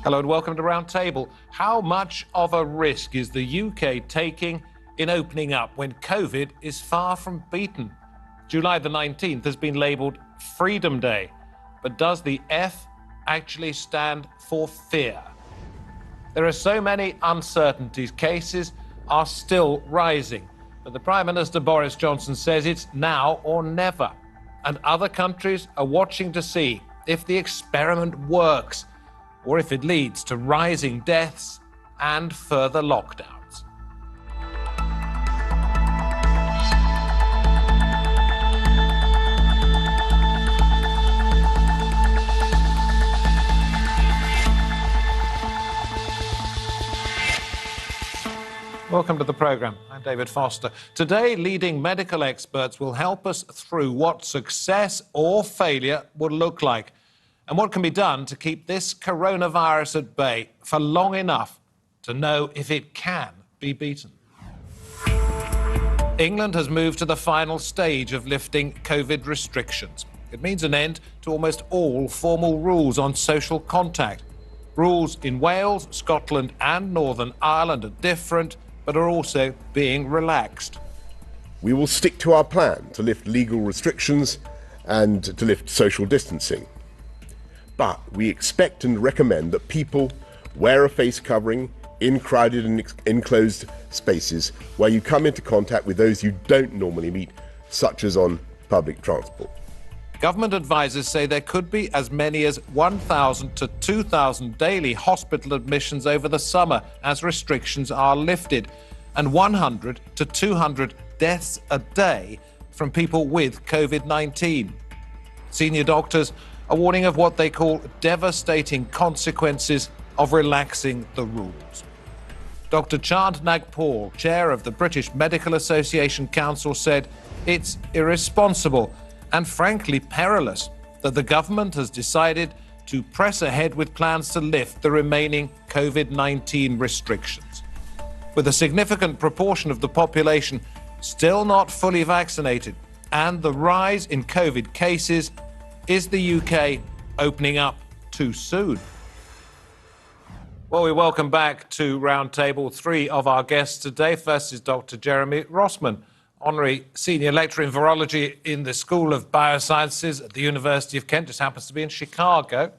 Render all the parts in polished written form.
Hello and welcome to Roundtable. How much of a risk is the UK taking in opening up when COVID is far from beaten? July the 19th has been labelled Freedom Day, but does the F actually stand for fear? There are so many uncertainties. Cases are still rising, but the Prime Minister Boris Johnson says it's now or never. And other countries are watching to see if the experiment works or if it leads to rising deaths and further lockdowns. Welcome to the programme. I'm David Foster. Today, leading medical experts will help us through what success or failure would look like and what can be done to keep this coronavirus at bay for long enough to know if it can be beaten. England has moved to the final stage of lifting COVID restrictions. It means an end to almost all formal rules on social contact. Rules in Wales, Scotland and Northern Ireland are different, but are also being relaxed. We will stick to our plan to lift legal restrictions and to lift social distancing. But we expect and recommend that people wear a face covering in crowded and enclosed spaces where you come into contact with those you don't normally meet, such as on public transport. Government advisors say there could be as many as 1,000 to 2,000 daily hospital admissions over the summer as restrictions are lifted, and 100 to 200 deaths a day from people with COVID-19. Senior doctors are warning of what they call devastating consequences of relaxing the rules. Dr. Chand Nagpal, chair of the British Medical Association Council, said it's irresponsible and frankly perilous that the government has decided to press ahead with plans to lift the remaining COVID-19 restrictions. With a significant proportion of the population still not fully vaccinated and the rise in COVID cases, is the UK opening up too soon? Well, we welcome back to Roundtable three of our guests today. First is Dr. Jeremy Rossman, Honorary Senior Lecturer in Virology in the School of Biosciences at the University of Kent, just happens to be in Chicago.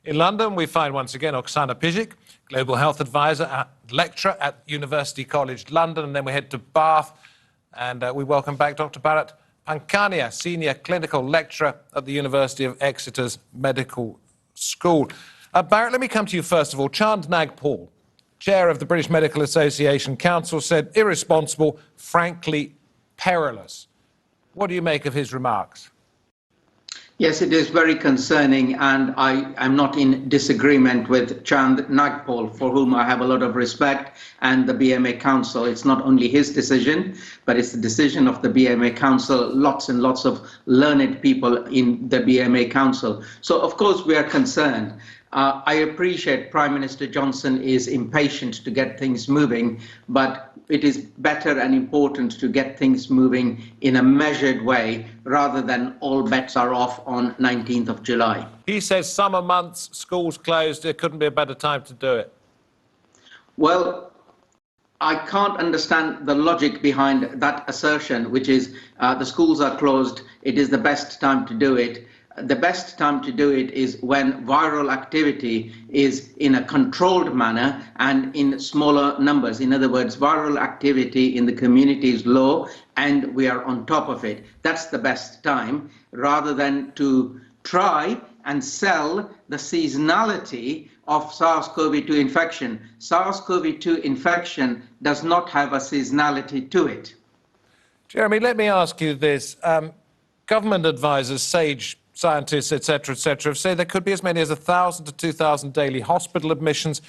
In London, we find once again Oksana Pyzik, Global Health Advisor and Lecturer at University College London. And then we head to Bath and we welcome back Dr. Bharat Pankania, Senior Clinical Lecturer at the University of Exeter's Medical School. Bharat, let me come to you first of all. Chand Nagpal, Chair of the British Medical Association Council, said irresponsible, frankly perilous. What do you make of his remarks? Yes, it is very concerning, and I am not in disagreement with Chand Nagpal, for whom I have a lot of respect, and the BMA Council. It's not only his decision, but it's the decision of the BMA Council, lots and lots of learned people in the BMA Council. So, of course, we are concerned. I appreciate Prime Minister Johnson is impatient to get things moving, but it is better and important to get things moving in a measured way rather than all bets are off on 19th of July. He says summer months, schools closed, there couldn't be a better time to do it. Well, I can't understand the logic behind that assertion, which is the schools are closed, it is the best time to do it. The best time to do it is when viral activity is in a controlled manner and in smaller numbers. In other words, viral activity in the community is low and we are on top of it. That's the best time, rather than to try and sell the seasonality of SARS-CoV-2 infection. SARS-CoV-2 infection does not have a seasonality to it. Jeremy, let me ask you this. Government advisors, SAGE scientists, etc., say there could be as many as 1,000 to 2,000 daily hospital admissions,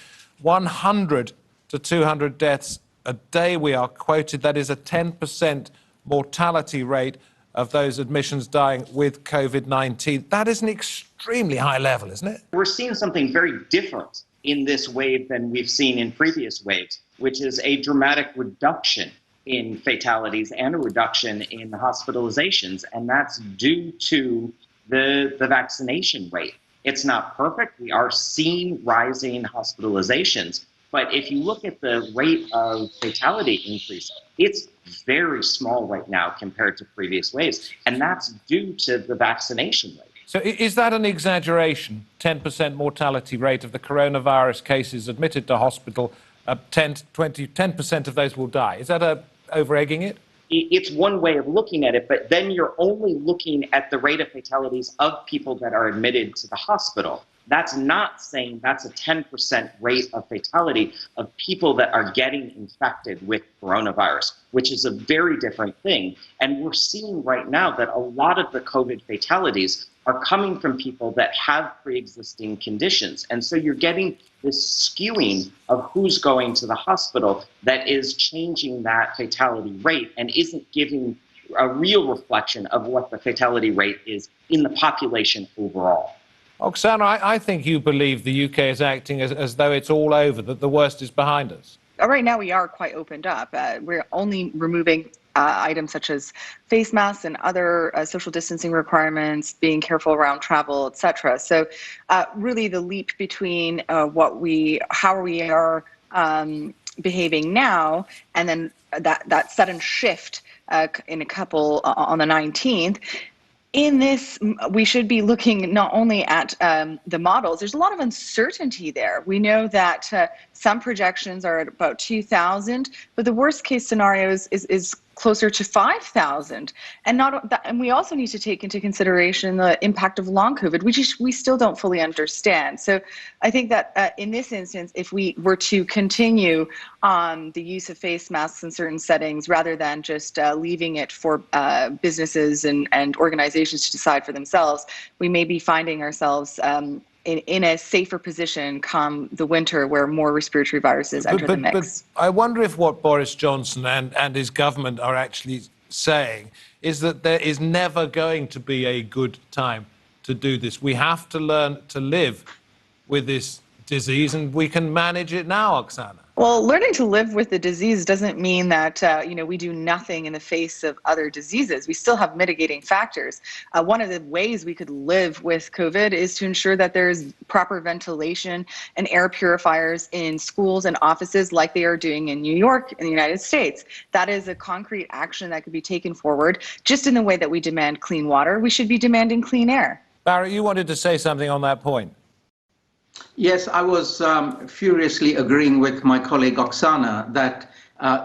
100 to 200 deaths a day. We are quoted. That is a 10% mortality rate of those admissions dying with COVID-19. That is an extremely high level, isn't it? We're seeing something very different in this wave than we've seen in previous waves, which is a dramatic reduction in fatalities and a reduction in hospitalizations, and that's due to the vaccination rate. It's not perfect. We are seeing rising hospitalizations. But if you look at the rate of fatality increase, it's very small right now compared to previous waves. And that's due to the vaccination rate. So is that an exaggeration? 10% mortality rate of the coronavirus cases admitted to hospital, 10% of those will die. Is that over-egging it? It's one way of looking at it, but then you're only looking at the rate of fatalities of people that are admitted to the hospital. That's not saying that's a 10% rate of fatality of people that are getting infected with coronavirus, which is a very different thing. And we're seeing right now that a lot of the COVID fatalities are coming from people that have pre-existing conditions. And so you're getting this skewing of who's going to the hospital that is changing that fatality rate and isn't giving a real reflection of what the fatality rate is in the population overall. Oksana, I think you believe the UK is acting as though it's all over, that the worst is behind us. Right now, we are quite opened up. We're only removing items such as face masks and other social distancing requirements, being careful around travel, etc. So really the leap between how we are behaving now and then that sudden shift in a couple on the 19th, in this, we should be looking not only at the models. There's a lot of uncertainty there. We know that some projections are at about 2,000, but the worst case scenario is closer to 5,000. And we also need to take into consideration the impact of long COVID, which we still don't fully understand. So I think that in this instance, if we were to continue on the use of face masks in certain settings, rather than just leaving it for businesses and organizations to decide for themselves, we may be finding ourselves in a safer position come the winter where more respiratory viruses enter the mix. But I wonder if what Boris Johnson and his government are actually saying is that there is never going to be a good time to do this. We have to learn to live with this disease, and we can manage it now, Oksana. Well, learning to live with the disease doesn't mean that we do nothing in the face of other diseases. We still have mitigating factors. One of the ways we could live with COVID is to ensure that there's proper ventilation and air purifiers in schools and offices like they are doing in New York in the United States. That is a concrete action that could be taken forward. Just in the way that we demand clean water, we should be demanding clean air. Barrett, you wanted to say something on that point. Yes, I was furiously agreeing with my colleague Oksana that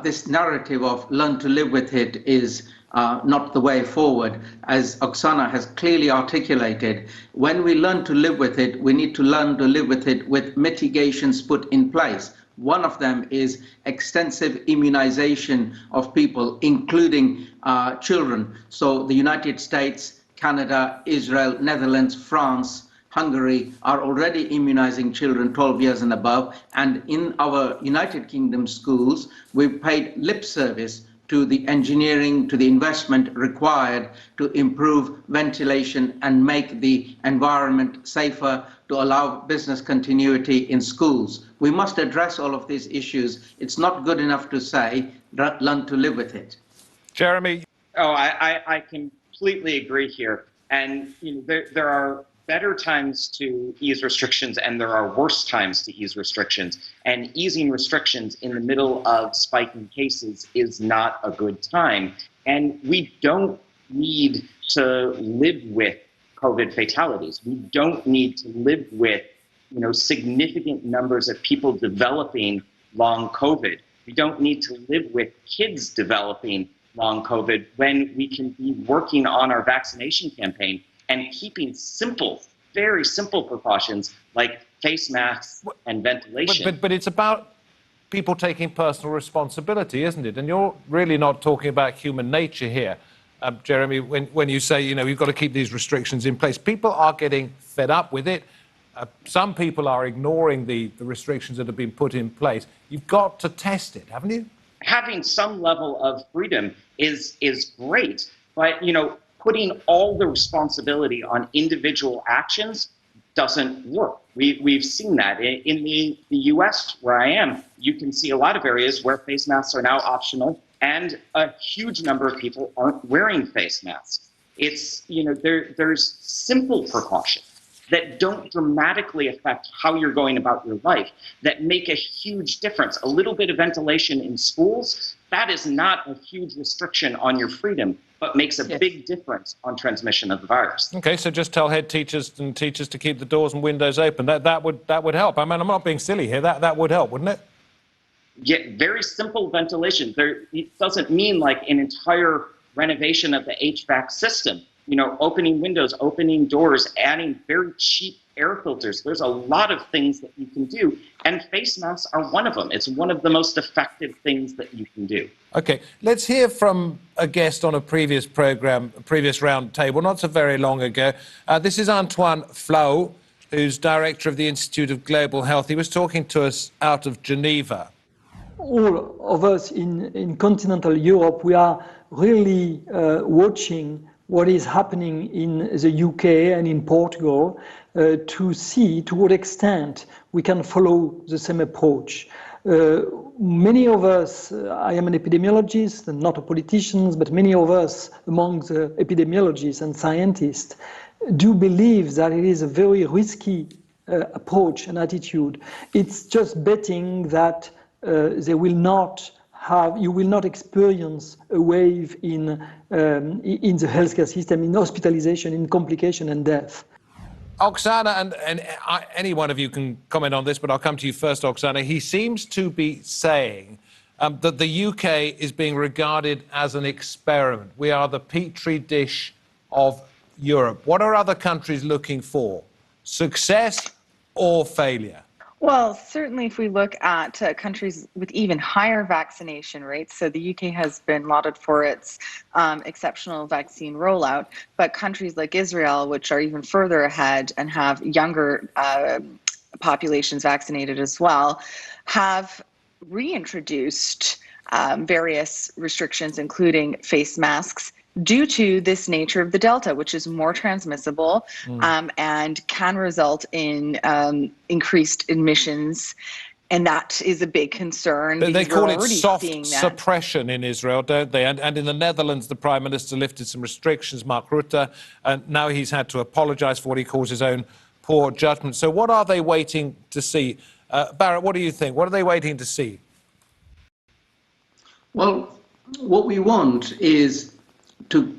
this narrative of learn to live with it is not the way forward. As Oksana has clearly articulated, when we learn to live with it, we need to learn to live with it with mitigations put in place. One of them is extensive immunization of people, including children. So the United States, Canada, Israel, Netherlands, France, Hungary are already immunizing children 12 years and above. And in our United Kingdom schools, we've paid lip service to the engineering, to the investment required to improve ventilation and make the environment safer to allow business continuity in schools. We must address all of these issues. It's not good enough to say, learn to live with it. Jeremy? Oh, I completely agree here. And there are better times to ease restrictions and there are worse times to ease restrictions. And easing restrictions in the middle of spiking cases is not a good time. And we don't need to live with COVID fatalities. We don't need to live with significant numbers of people developing long COVID. We don't need to live with kids developing long COVID when we can be working on our vaccination campaign and keeping very simple precautions like face masks and ventilation. But it's about people taking personal responsibility, isn't it? And you're really not talking about human nature here, Jeremy, when you say, we've got to keep these restrictions in place. People are getting fed up with it. Some people are ignoring the restrictions that have been put in place. You've got to test it, haven't you? Having some level of freedom is great, but putting all the responsibility on individual actions doesn't work. We've seen that. In the US, where I am, you can see a lot of areas where face masks are now optional, and a huge number of people aren't wearing face masks. It's, there's simple precaution that don't dramatically affect how you're going about your life, that make a huge difference. A little bit of ventilation in schools, that is not a huge restriction on your freedom, but makes a big difference on transmission of the virus. Okay, so just tell head teachers and teachers to keep the doors and windows open. That would help. I mean, I'm not being silly here. That would help, wouldn't it? Yeah, very simple ventilation. It doesn't mean like an entire renovation of the HVAC system. You know, opening windows, opening doors, adding very cheap air filters. There's a lot of things that you can do, and face masks are one of them. It's one of the most effective things that you can do. Okay, let's hear from a guest on a previous program, a previous roundtable, not so very long ago. This is Antoine Flau, who's director of the Institute of Global Health. He was talking to us out of Geneva. All of us in continental Europe, we are really watching what is happening in the UK and in Portugal to see to what extent we can follow the same approach. Many of us, I am an epidemiologist and not a politician, but many of us among the epidemiologists and scientists do believe that it is a very risky approach and attitude. It's just betting that you will not experience a wave in the healthcare system, in hospitalization, in complication and death. Oksana, and any one of you can comment on this, but I'll come to you first, Oksana. He seems to be saying that the UK is being regarded as an experiment. We are the petri dish of Europe. What are other countries looking for? Success or failure? Well, certainly if we look at countries with even higher vaccination rates, so the UK has been lauded for its exceptional vaccine rollout, but countries like Israel, which are even further ahead and have younger populations vaccinated as well, have reintroduced various restrictions, including face masks, due to this nature of the Delta, which is more transmissible and can result in increased admissions. And that is a big concern. They call it soft suppression in Israel, don't they? And in the Netherlands, the Prime Minister lifted some restrictions, Mark Rutte, and now he's had to apologise for what he calls his own poor judgment. So what are they waiting to see? Barrett, what do you think? What are they waiting to see? Well, what we want is to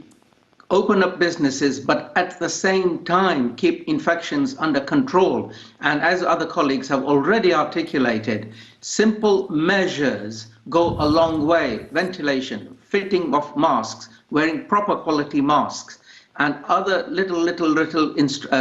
open up businesses, but at the same time keep infections under control. And as other colleagues have already articulated, simple measures go a long way. Ventilation, fitting of masks, wearing proper quality masks, and other little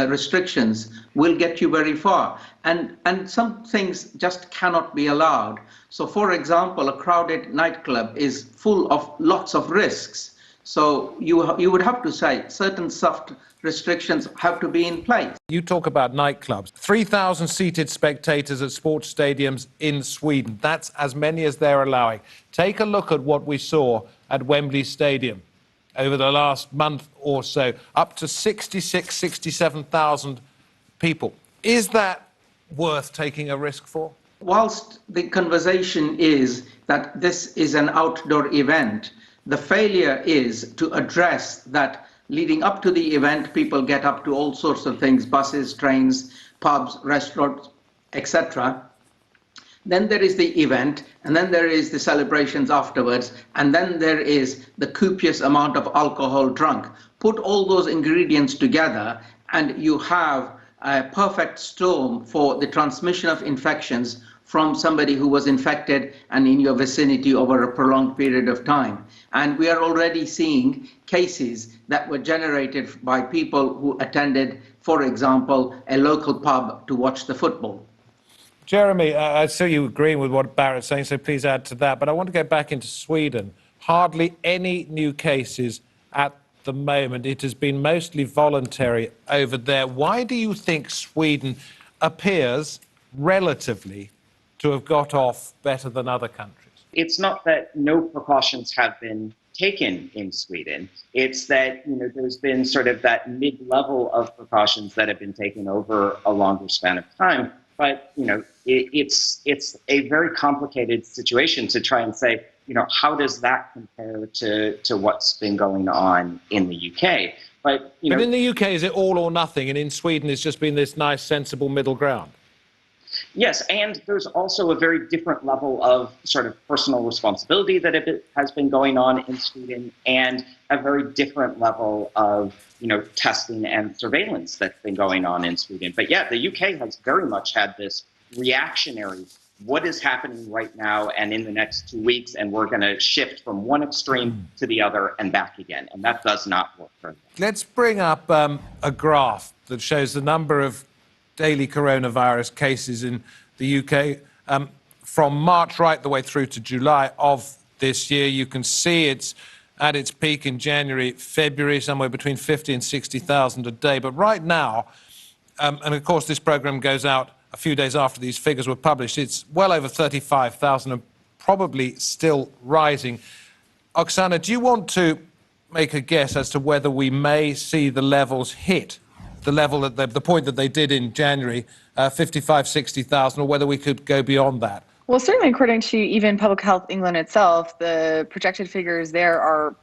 restrictions will get you very far. And some things just cannot be allowed. So for example, a crowded nightclub is full of lots of risks. So you would have to say certain soft restrictions have to be in place. You talk about nightclubs. 3,000 seated spectators at sports stadiums in Sweden. That's as many as they're allowing. Take a look at what we saw at Wembley Stadium over the last month or so. Up to 66, 67,000 people. Is that worth taking a risk for? Whilst the conversation is that this is an outdoor event, the failure is to address that leading up to the event, people get up to all sorts of things, buses, trains, pubs, restaurants, etc. Then there is the event, and then there is the celebrations afterwards, and then there is the copious amount of alcohol drunk. Put all those ingredients together, and you have a perfect storm for the transmission of infections from somebody who was infected and in your vicinity over a prolonged period of time. And we are already seeing cases that were generated by people who attended, for example, a local pub to watch the football. Jeremy, I see you agreeing with what Barrett's saying, so please add to that. But I want to go back into Sweden. Hardly any new cases at the moment. It has been mostly voluntary over there. Why do you think Sweden appears relatively to have got off better than other countries? It's not that no precautions have been taken in Sweden. It's that there's been sort of that mid-level of precautions that have been taken over a longer span of time. But it's a very complicated situation to try and say, how does that compare to what's been going on in the UK? But, But in the UK, is it all or nothing? And in Sweden, it's just been this nice, sensible middle ground? yes, and there's also a very different level of sort of personal responsibility that has been going on in Sweden, and a very different level of, testing and surveillance that's been going on in Sweden. But yeah, the UK has very much had this reactionary, what is happening right now and in the next 2 weeks, and we're going to shift from one extreme to the other and back again. And that does not work very well. Let's bring up a graph that shows the number of daily coronavirus cases in the UK from March right the way through to July of this year. You can see it's at its peak in January, February, somewhere between 50 and 60,000 a day. But right now, and of course this program goes out a few days after these figures were published, it's well over 35,000 and probably still rising. Oksana, do you want to make a guess as to whether we may see the levels hit, the level at the point that they did in January, 55, 60,000, or whether we could go beyond that? Well, certainly according to even Public Health England itself, the projected figures there are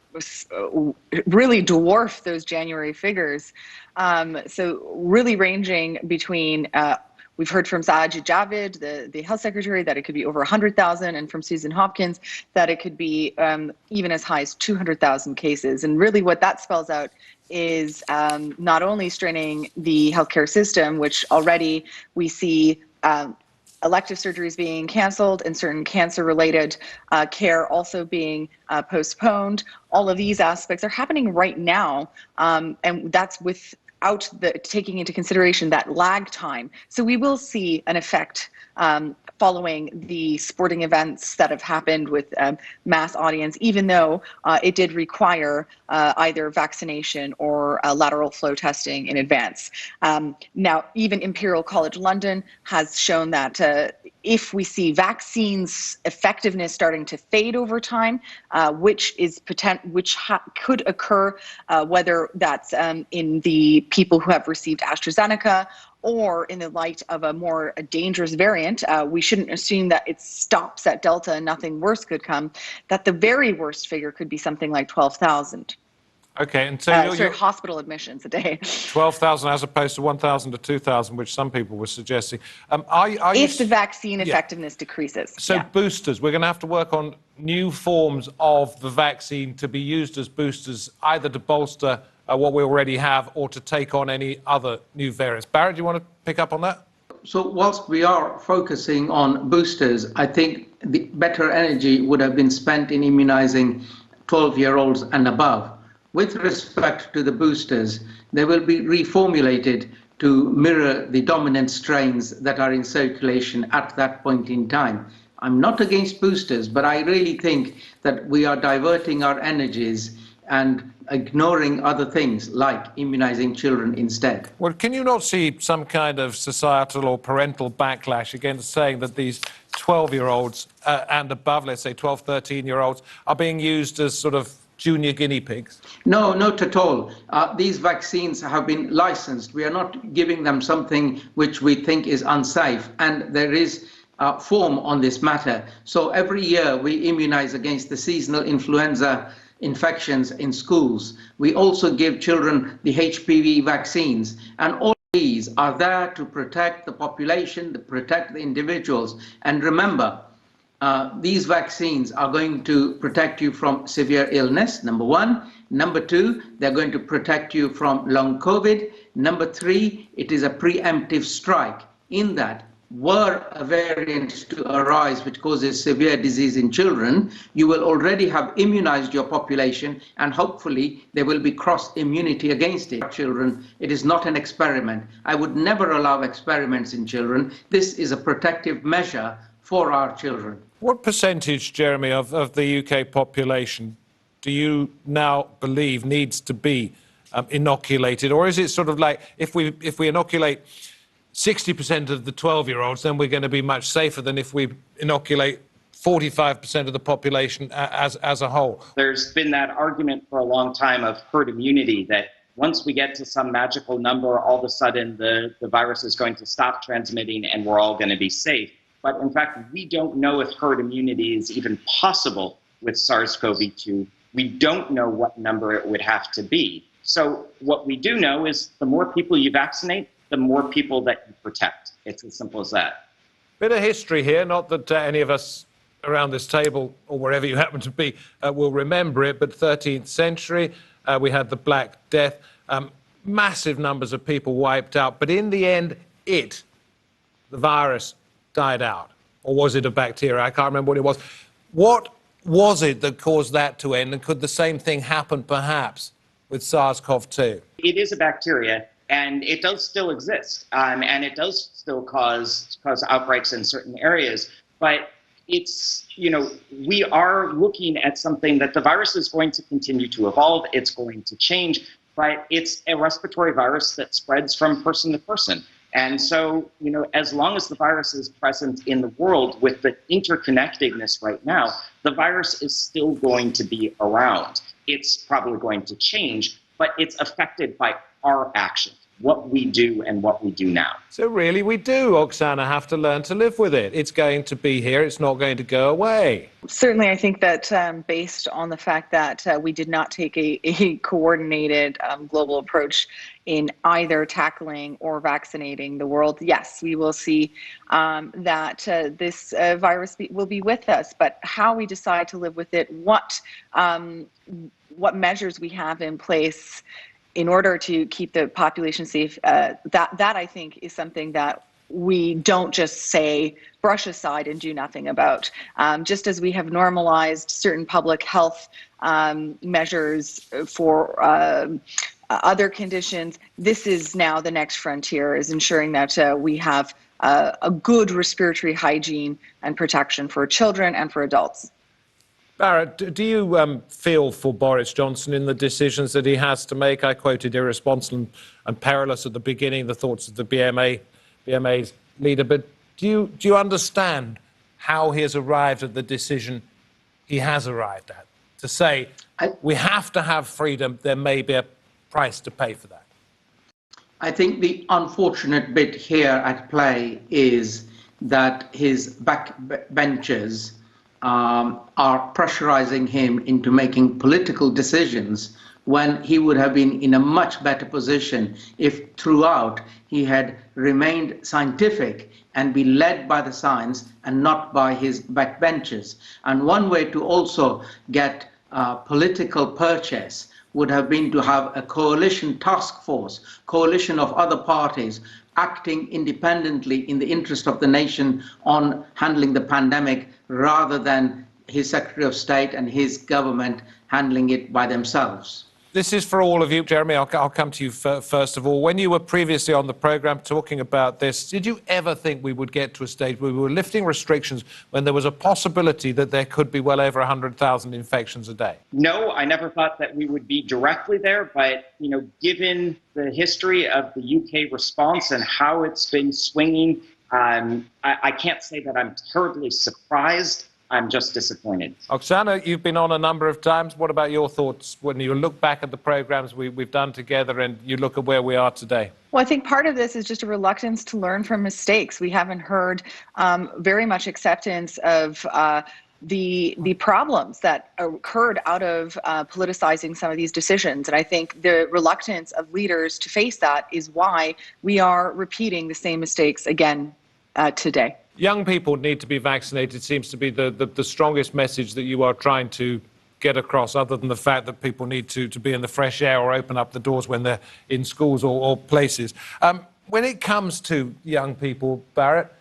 really dwarf those January figures. So really ranging between, we've heard from Sajid Javid, the health secretary, that it could be over 100,000, and from Susan Hopkins that it could be even as high as 200,000 cases. And really what that spells out is not only straining the healthcare system, which already we see elective surgeries being canceled and certain cancer-related care also being postponed. All of these aspects are happening right now, and that's without taking into consideration that lag time. So we will see an effect following the sporting events that have happened with mass audience, even though it did require either vaccination or lateral flow testing in advance. Now, even Imperial College London has shown that if we see vaccines effectiveness starting to fade over time, which could occur, whether that's in the people who have received AstraZeneca or in the light of a more dangerous variant, we shouldn't assume that it stops at Delta and nothing worse could come, that the very worst figure could be something like 12,000. Okay, and so you're hospital admissions a day. 12,000 as opposed to 1,000 to 2,000, which some people were suggesting. If the vaccine effectiveness decreases. So boosters, we're going to have to work on new forms of the vaccine to be used as boosters, either to bolster what we already have or to take on any other new variants. Barrett, do you want to pick up on that? So whilst we are focusing on boosters, I think the better energy would have been spent in immunizing 12-year-olds and above. With respect to the boosters, they will be reformulated to mirror the dominant strains that are in circulation at that point in time. I'm not against boosters, but I really think that we are diverting our energies and ignoring other things like immunizing children instead. Well, can you not see some kind of societal or parental backlash against saying that these 12-year-olds and above, let's say 12, 13-year-olds, are being used as sort of junior guinea pigs? No, not at all. These vaccines have been licensed. We are not giving them something which we think is unsafe, and there is form on this matter. So every year we immunize against the seasonal influenza infections in schools. We also give children the HPV vaccines, and all these are there to protect the population, to protect the individuals. And remember, these vaccines are going to protect you from severe illness, number one. Number two, they're going to protect you from long COVID. Number three, it is a preemptive strike in that were a variant to arise which causes severe disease in children, you will already have immunized your population, and hopefully there will be cross immunity against it. Children, it is not an experiment. I would never allow experiments in children. This is a protective measure for our children. What percentage, Jeremy, of the UK population do you now believe needs to be inoculated? Or is it sort of like if we inoculate 60% of the 12-year-olds, then we're going to be much safer than if we inoculate 45% of the population as a whole? There's been that argument for a long time of herd immunity, that once we get to some magical number, all of a sudden the virus is going to stop transmitting and we're all going to be safe. But in fact, we don't know if herd immunity is even possible with SARS-CoV-2. We don't know what number it would have to be. So what we do know is the more people you vaccinate, the more people that you protect. It's as simple as that. Bit of history here, not that any of us around this table or wherever you happen to be will remember it, but 13th century, we had the Black Death, massive numbers of people wiped out, but in the end, the virus died out. Or was it a bacteria? I can't remember what it was. What was it that caused that to end, and could the same thing happen perhaps with SARS-CoV-2? It is a bacteria, and it does still exist, and it does still cause outbreaks in certain areas, but it's, we are looking at something that the virus is going to continue to evolve, it's going to change, but it's a respiratory virus that spreads from person to person. And so, as long as the virus is present in the world with the interconnectedness right now, the virus is still going to be around. It's probably going to change, but it's affected by our actions, what we do and what we do now. So really we do, Oksana, have to learn to live with it. It's going to be here. It's not going to go away. Certainly, I think that based on the fact that we did not take a coordinated global approach in either tackling or vaccinating the world, yes, we will see that this virus will be with us. But how we decide to live with it, what measures we have in place in order to keep the population safe, that I think is something that we don't just say brush aside and do nothing about. Just as we have normalized certain public health measures for other conditions, this is now the next frontier, is ensuring that we have a good respiratory hygiene and protection for children and for adults. Barrett, do you feel for Boris Johnson in the decisions that he has to make? I quoted irresponsible and perilous at the beginning, the thoughts of the BMA's leader, but do you understand how he has arrived at the decision he has arrived at? To say, we have to have freedom, there may be a price to pay for that. I think the unfortunate bit here at play is that his backbenchers are pressurizing him into making political decisions when he would have been in a much better position if throughout he had remained scientific and be led by the science and not by his backbenchers. And one way to also get political purchase would have been to have a coalition task force, coalition of other parties acting independently in the interest of the nation on handling the pandemic, rather than his Secretary of State and his government handling it by themselves. This is for all of you. Jeremy, I'll come to you first of all. When you were previously on the programme talking about this, did you ever think we would get to a stage where we were lifting restrictions when there was a possibility that there could be well over 100,000 infections a day? No, I never thought that we would be directly there, but given the history of the UK response and how it's been swinging, I can't say that I'm terribly surprised. I'm just disappointed. Oksana, you've been on a number of times. What about your thoughts when you look back at the programs we've done together and you look at where we are today? Well, I think part of this is just a reluctance to learn from mistakes. We haven't heard very much acceptance of the problems that occurred out of politicizing some of these decisions. And I think the reluctance of leaders to face that is why we are repeating the same mistakes again today. Young people need to be vaccinated seems to be the strongest message that you are trying to get across, other than the fact that people need to be in the fresh air or open up the doors when they're in schools or places. When it comes to young people, Barrett,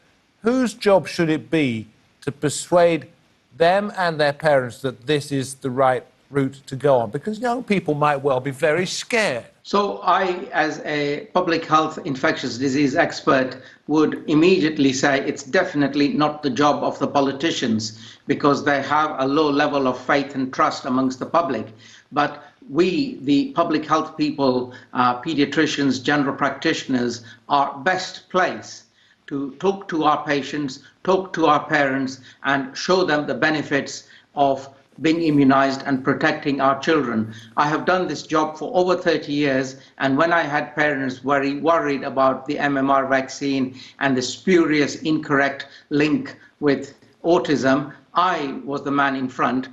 whose job should it be to persuade them and their parents that this is the right route to go on? Because young people might well be very scared. So I, as a public health infectious disease expert, would immediately say it's definitely not the job of the politicians, because they have a low level of faith and trust amongst the public. But we, the public health people, pediatricians, general practitioners, are best placed to talk to our patients, talk to our parents, and show them the benefits of being immunized and protecting our children. I have done this job for over 30 years, and when I had parents very worried about the MMR vaccine and the spurious incorrect link with autism, I was the man in front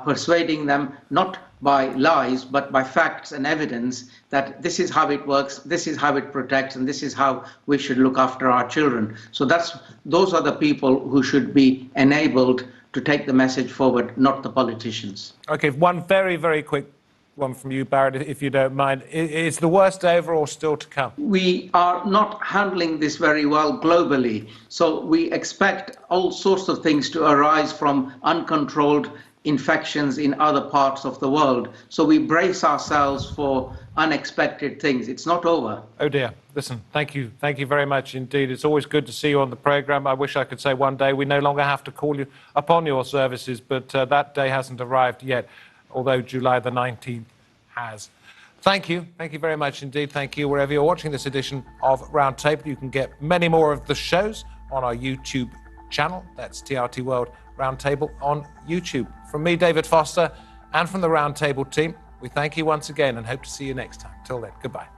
persuading them not by lies, but by facts and evidence that this is how it works, this is how it protects, and this is how we should look after our children. So those are the people who should be enabled to take the message forward, not the politicians. Okay, one very, very quick one from you, Barrett, if you don't mind. Is the worst over or still to come? We are not handling this very well globally. So we expect all sorts of things to arise from uncontrolled infections in other parts of the world. So we brace ourselves for unexpected things. It's not over. Oh dear. Listen, thank you. Thank you very much indeed. It's always good to see you on the programme. I wish I could say one day we no longer have to call you upon your services, but that day hasn't arrived yet, although July the 19th has. Thank you. Thank you very much indeed. Thank you. Wherever you're watching this edition of Roundtable, you can get many more of the shows on our YouTube channel. That's TRTWorld Roundtable on YouTube. From me, David Foster, and from the Roundtable team, we thank you once again and hope to see you next time. Till then, goodbye.